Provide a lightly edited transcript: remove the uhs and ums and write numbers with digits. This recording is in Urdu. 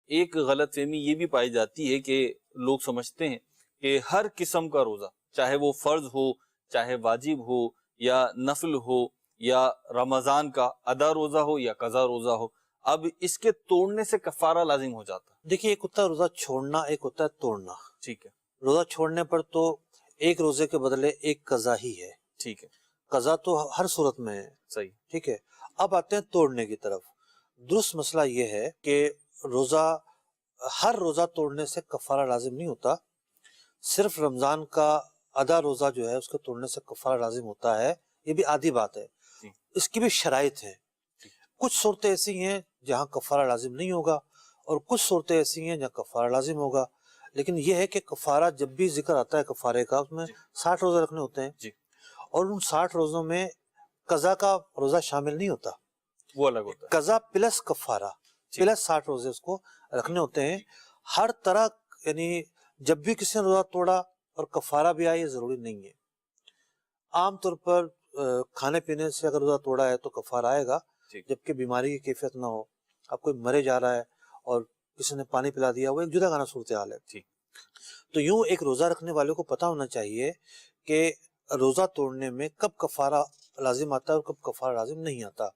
ایک غلط فہمی یہ بھی پائی جاتی ہے کہ لوگ سمجھتے ہیں کہ ہر قسم کا روزہ، چاہے وہ فرض ہو، چاہے واجب ہو یا نفل ہو، یا رمضان کا ادا روزہ ہو یا قضا روزہ ہو، اب اس کے توڑنے سے کفارہ لازم ہو جاتا ہے۔ دیکھیے، ایک ہوتا ہے روزہ چھوڑنا، ایک ہوتا ہے توڑنا۔ ٹھیک ہے، روزہ چھوڑنے پر تو ایک روزے کے بدلے ایک قضا ہی ہے۔ ٹھیک ہے، قضا تو ہر صورت میں ہے، صحیح، ٹھیک ہے۔ اب آتے ہیں توڑنے کی طرف۔ درست مسئلہ یہ ہے کہ ہر روزہ توڑنے سے کفارہ لازم نہیں ہوتا، صرف رمضان کا ادا روزہ جو ہے اس کو توڑنے سے کفارہ لازم ہوتا ہے، یہ بھی آدھی بات ہے۔ جی، اس کی بھی شرائط ہیں۔ کچھ صورتیں ایسی ہیں جہاں کفارہ لازم نہیں ہوگا، اور کچھ صورتیں ایسی ہیں جہاں کفارہ لازم ہوگا۔ لیکن یہ ہے کہ کفارہ جب بھی ذکر آتا ہے کفارے کا، اس میں 60 روزے رکھنے ہوتے ہیں، جی، اور ان 60 روزوں میں قضا کا روزہ شامل نہیں ہوتا، وہ الگ ہوتا ہے۔ قضا پلس کفارہ پلس 60 روزے اس کو رکھنے ہوتے ہیں۔ ہر طرح، یعنی جب بھی کسی نے روزہ توڑا اور کفارہ بھی آئے، یہ ضروری نہیں ہے۔ عام طور پر کھانے پینے سے اگر روزہ توڑا ہے تو کفارہ آئے گا، جبکہ بیماری کی کیفیت نہ ہو، اب کوئی مرے جا رہا ہے اور کسی نے پانی پلا دیا، وہ ایک جدا گانا صورتحال ہے۔ تو یوں ایک روزہ رکھنے والے کو پتہ ہونا چاہیے کہ روزہ توڑنے میں کب کفارہ لازم آتا ہے اور کب کفارہ لازم نہیں آتا۔